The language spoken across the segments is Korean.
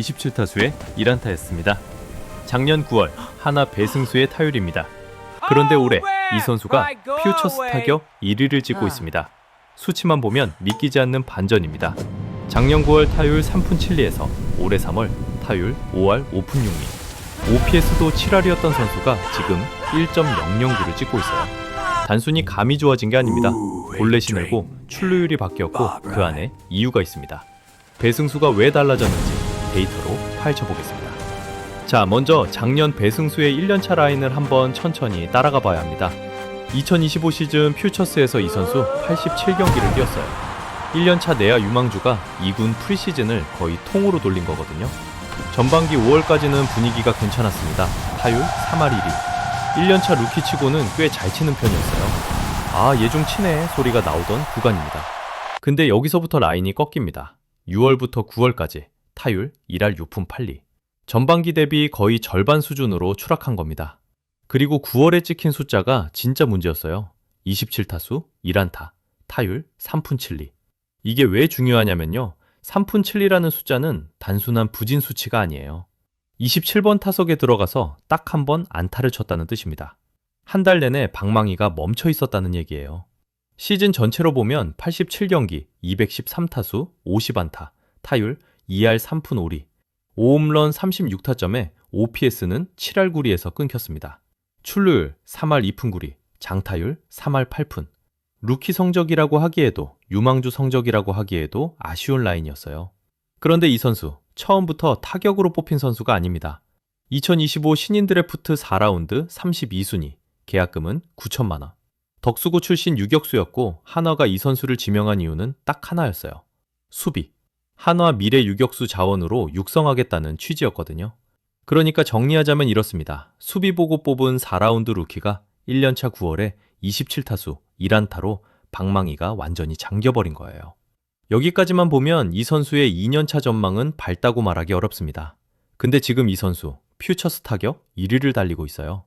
27타수의 1안타였습니다. 작년 9월 하나 배승수의 타율입니다. 그런데 올해 이 선수가 퓨처스 타격 1위를 찍고 있습니다. 수치만 보면 믿기지 않는 반전입니다. 작년 9월 타율 3푼 7리에서 올해 3월 타율 5할 5푼 6리, OPS도 7할이었던 선수가 지금 1.009를 찍고 있어요. 단순히 감이 좋아진 게 아닙니다. 볼넷이 늘고 출루율이 바뀌었고 그 안에 이유가 있습니다. 배승수가 왜 달라졌는지 데이터로 파헤쳐보겠습니다. 자, 먼저 작년 배승수의 1년차 라인을 한번 천천히 따라가 봐야 합니다. 2025 시즌 퓨처스에서 이 선수 87경기를 뛰었어요. 1년차 내야 유망주가 2군 프리시즌을 거의 통으로 돌린 거거든요. 전반기 5월까지는 분위기가 괜찮았습니다. 타율 3할 1리. 1년차 루키치고는 꽤 잘 치는 편이었어요. 아, 얘 좀 치네 소리가 나오던 구간입니다. 근데 여기서부터 라인이 꺾입니다. 6월부터 9월까지 타율 1할 6푼 8리. 전반기 대비 거의 절반 수준으로 추락한 겁니다. 그리고 9월에 찍힌 숫자가 진짜 문제였어요. 27타수 1안타, 타율 3푼 7리. 이게 왜 중요하냐면요. 3푼 7리라는 숫자는 단순한 부진 수치가 아니에요. 27번 타석에 들어가서 딱 한 번 안타를 쳤다는 뜻입니다. 한 달 내내 방망이가 멈춰 있었다는 얘기예요. 시즌 전체로 보면 87경기, 213타수, 50안타, 타율 2할 3푼 5리, 5홈런 36타점에 OPS는 7할 9리에서 끊겼습니다. 출루율 3할 2푼 9리, 장타율 3할 8푼. 루키 성적이라고 하기에도, 유망주 성적이라고 하기에도 아쉬운 라인이었어요. 그런데 이 선수, 처음부터 타격으로 뽑힌 선수가 아닙니다. 2025 신인 드래프트 4라운드 32순위, 계약금은 9천만 원. 덕수고 출신 유격수였고 한화가 이 선수를 지명한 이유는 딱 하나였어요. 수비. 한화 미래 유격수 자원으로 육성하겠다는 취지였거든요. 그러니까 정리하자면 이렇습니다. 수비 보고 뽑은 4라운드 루키가 1년차 9월에 27타수 1안타로 방망이가 완전히 잠겨버린 거예요. 여기까지만 보면 이 선수의 2년차 전망은 밝다고 말하기 어렵습니다. 근데 지금 이 선수 퓨처스 타격 1위를 달리고 있어요.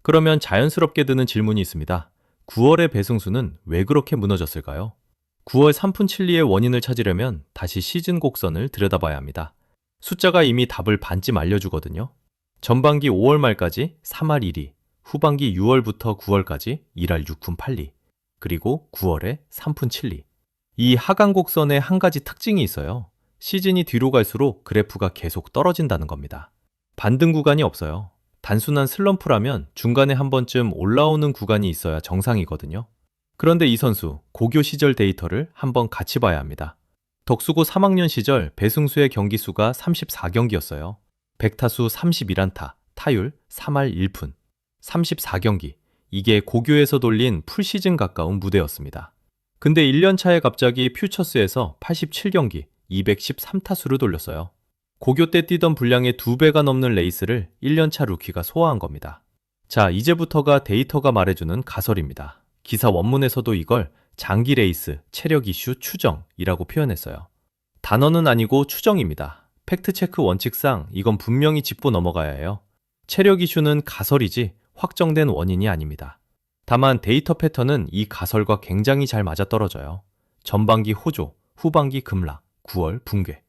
그러면 자연스럽게 드는 질문이 있습니다. 9월의 배승수는 왜 그렇게 무너졌을까요? 9월 3푼 7리의 원인을 찾으려면 다시 시즌 곡선을 들여다봐야 합니다. 숫자가 이미 답을 반쯤 알려주거든요. 전반기 5월 말까지 3할 1리, 후반기 6월부터 9월까지 1할 6푼 8리, 그리고 9월에 3푼 7리. 이 하강 곡선에 한 가지 특징이 있어요. 시즌이 뒤로 갈수록 그래프가 계속 떨어진다는 겁니다. 반등 구간이 없어요. 단순한 슬럼프라면 중간에 한 번쯤 올라오는 구간이 있어야 정상이거든요. 그런데 이 선수 고교 시절 데이터를 한번 같이 봐야 합니다. 덕수고 3학년 시절 배승수의 경기 수가 34경기였어요. 100타수 31안타, 타율 3할 1푼. 34경기. 이게 고교에서 돌린 풀시즌 가까운 무대였습니다. 근데 1년 차에 갑자기 퓨처스에서 87경기, 213타수를 돌렸어요. 고교 때 뛰던 분량의 2배가 넘는 레이스를 1년차 루키가 소화한 겁니다. 자, 이제부터가 데이터가 말해주는 가설입니다. 기사 원문에서도 이걸 장기 레이스, 체력 이슈 추정이라고 표현했어요. 단어는 아니고 추정입니다. 팩트체크 원칙상 이건 분명히 짚고 넘어가야 해요. 체력 이슈는 가설이지 확정된 원인이 아닙니다. 다만 데이터 패턴은 이 가설과 굉장히 잘 맞아떨어져요. 전반기 호조, 후반기 급락, 9월 붕괴.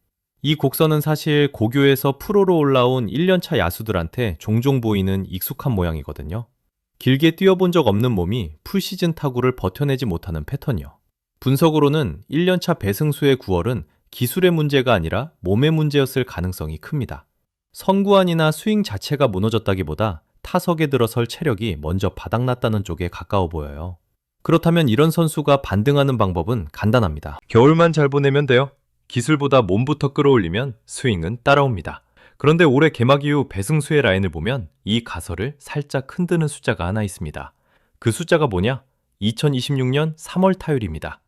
이 곡선은 사실 고교에서 프로로 올라온 1년차 야수들한테 종종 보이는 익숙한 모양이거든요. 길게 뛰어본 적 없는 몸이 풀시즌 타구를 버텨내지 못하는 패턴이요. 분석으로는 1년차 배승수의 9월은 기술의 문제가 아니라 몸의 문제였을 가능성이 큽니다. 선구안이나 스윙 자체가 무너졌다기보다 타석에 들어설 체력이 먼저 바닥났다는 쪽에 가까워 보여요. 그렇다면 이런 선수가 반등하는 방법은 간단합니다. 겨울만 잘 보내면 돼요. 기술보다 몸부터 끌어올리면 스윙은 따라옵니다. 그런데 올해 개막 이후 배승수의 라인을 보면 이 가설을 살짝 흔드는 숫자가 하나 있습니다. 그 숫자가 뭐냐? 2026년 3월 타율입니다.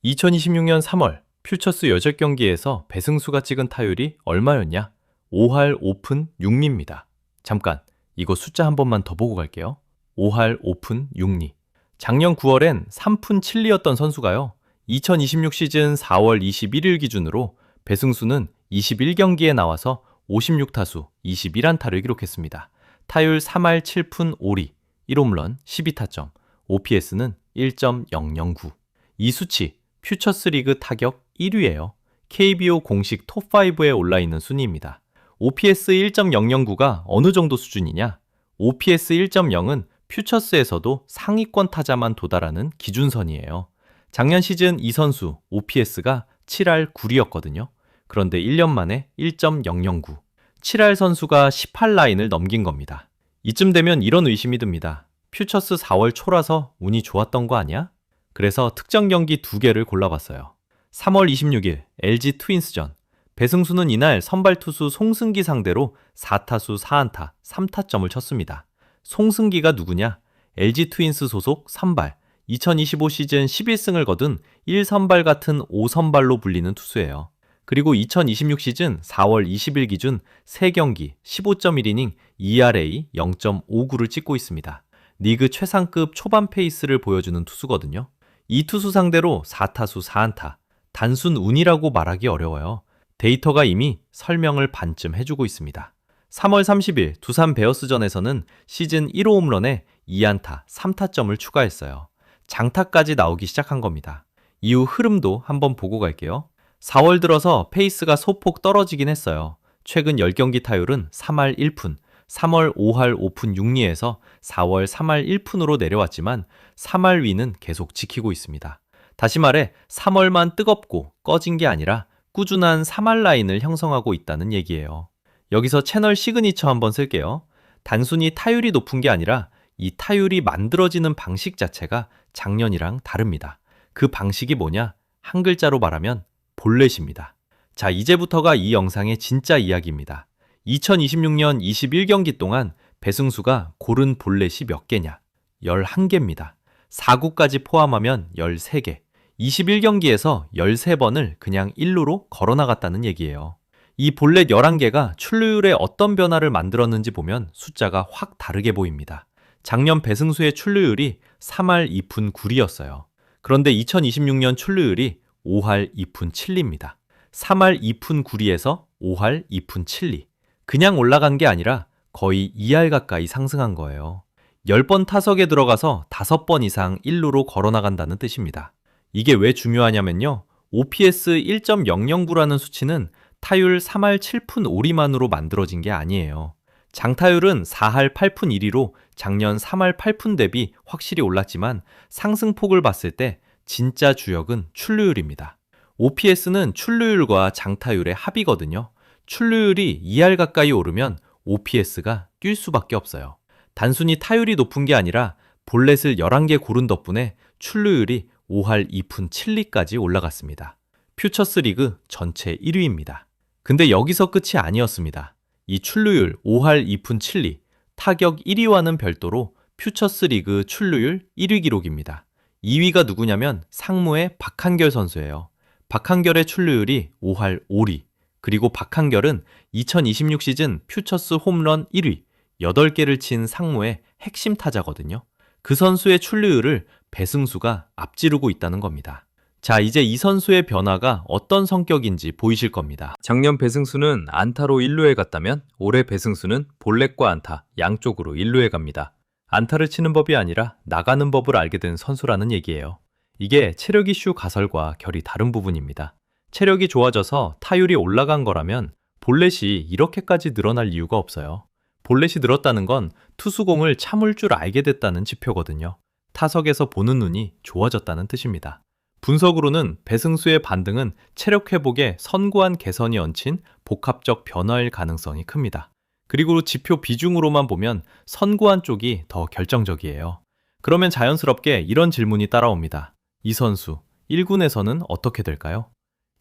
2026년 3월 퓨처스 8경기에서 배승수가 찍은 타율이 얼마였냐? 5할 5푼 6리입니다. 잠깐, 이거 숫자 한 번만 더 보고 갈게요. 5할 5푼 6리. 작년 9월엔 3푼 7리였던 선수가요. 2026 시즌 4월 21일 기준으로 배승수는 21경기에 나와서 56타수 21안타를 기록했습니다. 타율 3할 7푼 5리, 1홈런 12타점, OPS는 1.009. 이 수치 퓨처스 리그 타격 1위예요. KBO 공식 톱5에 올라있는 순위입니다. OPS 1.009가 어느 정도 수준이냐? OPS 1.0은 퓨처스에서도 상위권 타자만 도달하는 기준선이에요. 작년 시즌 이 선수 OPS가 7할 9리였거든요. 그런데 1년 만에 1.009. 7할 선수가 18라인을 넘긴 겁니다. 이쯤 되면 이런 의심이 듭니다. 퓨처스 4월 초라서 운이 좋았던 거 아니야? 그래서 특정 경기 2개를 골라봤어요. 3월 26일 LG 트윈스전. 배승수는 이날 선발 투수 송승기 상대로 4타수 4안타 3타점을 쳤습니다. 송승기가 누구냐? LG 트윈스 소속 선발, 2025 시즌 11승을 거둔 1선발 같은 5선발로 불리는 투수예요. 그리고 2026 시즌 4월 20일 기준 3경기 15.1이닝 ERA 0.59를 찍고 있습니다. 리그 최상급 초반 페이스를 보여주는 투수거든요. 이 투수 상대로 4타수 4안타, 단순 운이라고 말하기 어려워요. 데이터가 이미 설명을 반쯤 해주고 있습니다. 3월 30일 두산 베어스전에서는 시즌 1호 홈런에 2안타 3타점을 추가했어요. 장타까지 나오기 시작한 겁니다. 이후 흐름도 한번 보고 갈게요. 4월 들어서 페이스가 소폭 떨어지긴 했어요. 최근 10경기 타율은 3할 1푼, 3월 5할 5푼 6리에서 4월 3할 1푼으로 내려왔지만 3할 위는 계속 지키고 있습니다. 다시 말해 3월만 뜨겁고 꺼진 게 아니라 꾸준한 3할 라인을 형성하고 있다는 얘기예요. 여기서 채널 시그니처 한번 쓸게요. 단순히 타율이 높은 게 아니라 이 타율이 만들어지는 방식 자체가 작년이랑 다릅니다. 그 방식이 뭐냐? 한 글자로 말하면 볼넷입니다. 자, 이제부터가 이 영상의 진짜 이야기입니다. 2026년 21경기 동안 배승수가 고른 볼넷이 몇 개냐? 11개입니다. 4구까지 포함하면 13개. 21경기에서 13번을 그냥 1루로 걸어나갔다는 얘기예요. 이 볼넷 11개가 출루율에 어떤 변화를 만들었는지 보면 숫자가 확 다르게 보입니다. 작년 배승수의 출루율이 3할 2푼 9리였어요. 그런데 2026년 출루율이 5할 2푼 7리입니다. 3할 2푼 9리에서 5할 2푼 7리. 그냥 올라간 게 아니라 거의 2할 가까이 상승한 거예요. 10번 타석에 들어가서 5번 이상 1루로 걸어나간다는 뜻입니다. 이게 왜 중요하냐면요. OPS 1.009라는 수치는 타율 3할 7푼 5리만으로 만들어진 게 아니에요. 장타율은 4할 8푼 1리로 작년 3할 8푼 대비 확실히 올랐지만 상승폭을 봤을 때 진짜 주역은 출루율입니다. OPS는 출루율과 장타율의 합이거든요. 출루율이 2할 가까이 오르면 OPS가 뛸 수밖에 없어요. 단순히 타율이 높은 게 아니라 볼넷을 11개 고른 덕분에 출루율이 5할 2푼 7리까지 올라갔습니다. 퓨처스 리그 전체 1위입니다. 근데 여기서 끝이 아니었습니다. 이 출루율 5할 2푼 7리, 타격 1위와는 별도로 퓨처스 리그 출루율 1위 기록입니다. 2위가 누구냐면 상무의 박한결 선수예요. 박한결의 출루율이 5할 5리, 그리고 박한결은 2026 시즌 퓨처스 홈런 1위, 8개를 친 상무의 핵심 타자거든요. 그 선수의 출루율을 배승수가 앞지르고 있다는 겁니다. 자, 이제 이 선수의 변화가 어떤 성격인지 보이실 겁니다. 작년 배승수는 안타로 1루에 갔다면 올해 배승수는 볼넷과 안타 양쪽으로 1루에 갑니다. 안타를 치는 법이 아니라 나가는 법을 알게 된 선수라는 얘기예요. 이게 체력 이슈 가설과 결이 다른 부분입니다. 체력이 좋아져서 타율이 올라간 거라면 볼넷이 이렇게까지 늘어날 이유가 없어요. 볼넷이 늘었다는 건 투수공을 참을 줄 알게 됐다는 지표거든요. 타석에서 보는 눈이 좋아졌다는 뜻입니다. 분석으로는 배승수의 반등은 체력 회복에 선구한 개선이 얹힌 복합적 변화일 가능성이 큽니다. 그리고 지표 비중으로만 보면 선구한 쪽이 더 결정적이에요. 그러면 자연스럽게 이런 질문이 따라옵니다. 이 선수 1군에서는 어떻게 될까요?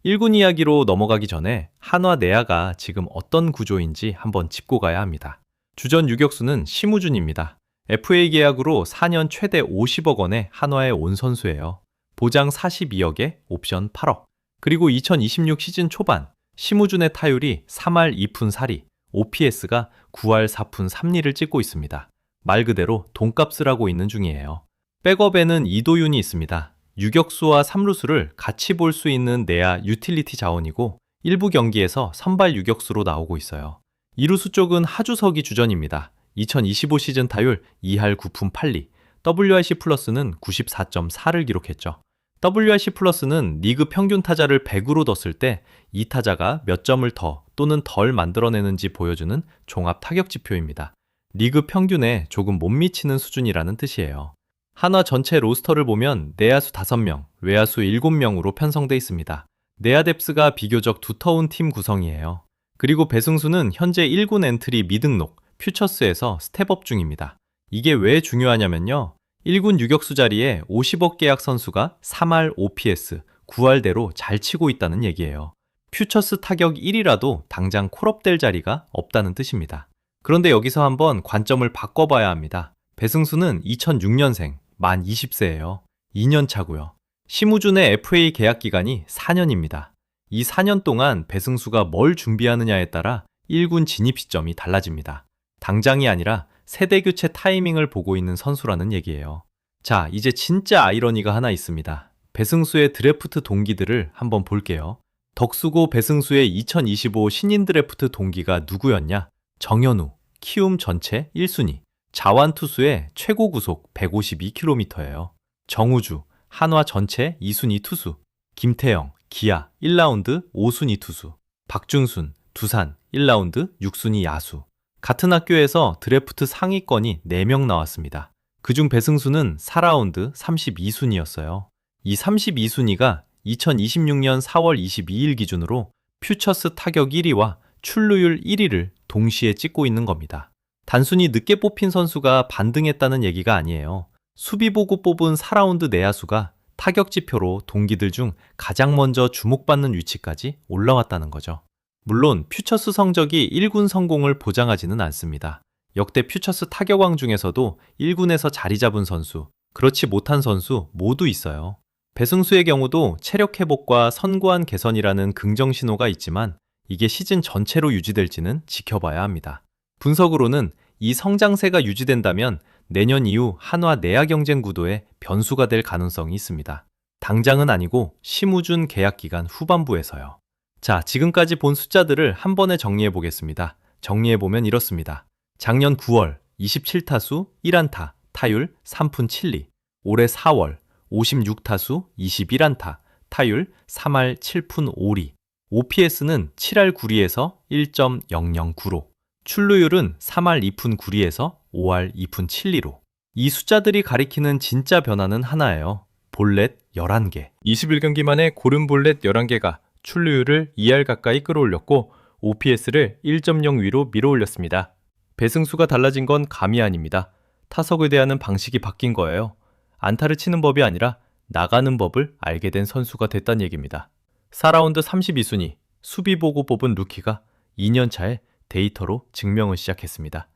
1군 이야기로 넘어가기 전에 한화 내야가 지금 어떤 구조인지 한번 짚고 가야 합니다. 주전 유격수는 심우준입니다. FA 계약으로 4년 최대 50억 원에 한화에 온 선수예요. 보장 42억에 옵션 8억. 그리고 2026 시즌 초반 심우준의 타율이 3할 2푼 4리, OPS가 9할 4푼 3리를 찍고 있습니다. 말 그대로 돈값을 하고 있는 중이에요. 백업에는 이도윤이 있습니다. 유격수와 3루수를 같이 볼 수 있는 내야 유틸리티 자원이고 일부 경기에서 선발 유격수로 나오고 있어요. 2루수 쪽은 하주석이 주전입니다. 2025 시즌 타율 2할 9푼 8리, WRC 플러스는 94.4를 기록했죠. WRC 플러스는 리그 평균 타자를 100으로 뒀을 때 이 타자가 몇 점을 더 또는 덜 만들어내는지 보여주는 종합 타격 지표입니다. 리그 평균에 조금 못 미치는 수준이라는 뜻이에요. 한화 전체 로스터를 보면 내야수 5명, 외야수 7명으로 편성돼 있습니다. 내야 뎁스가 비교적 두터운 팀 구성이에요. 그리고 배승수는 현재 1군 엔트리 미등록, 퓨처스에서 스텝업 중입니다. 이게 왜 중요하냐면요. 1군 유격수 자리에 50억 계약 선수가 3할 OPS, 9할대로 잘 치고 있다는 얘기예요. 퓨처스 타격 1위라도 당장 콜업될 자리가 없다는 뜻입니다. 그런데 여기서 한번 관점을 바꿔봐야 합니다. 배승수는 2006년생, 만 20세예요. 2년 차고요. 심우준의 FA 계약 기간이 4년입니다. 이 4년 동안 배승수가 뭘 준비하느냐에 따라 1군 진입 시점이 달라집니다. 당장이 아니라 세대 교체 타이밍을 보고 있는 선수라는 얘기예요. 자, 이제 진짜 아이러니가 하나 있습니다. 배승수의 드래프트 동기들을 한번 볼게요. 덕수고 배승수의 2025 신인 드래프트 동기가 누구였냐? 정현우, 키움 전체 1순위. 자완 투수의 최고 구속 152km예요. 정우주, 한화 전체 2순위 투수. 김태영, 기아 1라운드 5순위 투수. 박준순, 두산 1라운드 6순위 야수. 같은 학교에서 드래프트 상위권이 4명 나왔습니다. 그중 배승수는 4라운드 32순위였어요. 이 32순위가 2026년 4월 22일 기준으로 퓨처스 타격 1위와 출루율 1위를 동시에 찍고 있는 겁니다. 단순히 늦게 뽑힌 선수가 반등했다는 얘기가 아니에요. 수비 보고 뽑은 4라운드 내야수가 타격 지표로 동기들 중 가장 먼저 주목받는 위치까지 올라왔다는 거죠. 물론 퓨처스 성적이 1군 성공을 보장하지는 않습니다. 역대 퓨처스 타격왕 중에서도 1군에서 자리 잡은 선수, 그렇지 못한 선수 모두 있어요. 배승수의 경우도 체력 회복과 선구안 개선이라는 긍정 신호가 있지만 이게 시즌 전체로 유지될지는 지켜봐야 합니다. 분석으로는 이 성장세가 유지된다면 내년 이후 한화 내야 경쟁 구도에 변수가 될 가능성이 있습니다. 당장은 아니고 심우준 계약 기간 후반부에서요. 자, 지금까지 본 숫자들을 한 번에 정리해 보겠습니다. 정리해보면 이렇습니다. 작년 9월 27타수 1안타, 타율 3푼 7리. 올해 4월 56타수 21안타, 타율 3할 7푼 5리. OPS는 7할 9리에서 1.009로. 출루율은 3할 2푼 9리에서 5할 2푼 7리로. 이 숫자들이 가리키는 진짜 변화는 하나예요. 볼넷 11개. 21경기 만에 고른 볼넷 11개가 출루율을 2할 가까이 끌어올렸고 OPS를 1.0 위로 밀어올렸습니다. 배승수가 달라진 건 감이 아닙니다. 타석을 대하는 방식이 바뀐 거예요. 안타를 치는 법이 아니라 나가는 법을 알게 된 선수가 됐다는 얘기입니다. 4라운드 32순위, 수비 보고 뽑은 루키가 2년 차에 데이터로 증명을 시작했습니다.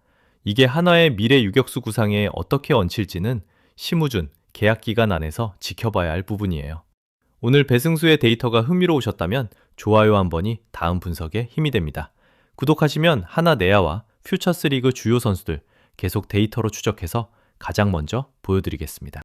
이게 한화의 미래 유격수 구상에 어떻게 얹힐지는 심우준 계약 기간 안에서 지켜봐야 할 부분이에요. 오늘 배승수의 데이터가 흥미로우셨다면 좋아요 한 번이 다음 분석에 힘이 됩니다. 구독하시면 한화 내야와 퓨처스 리그 주요 선수들 계속 데이터로 추적해서 가장 먼저 보여드리겠습니다.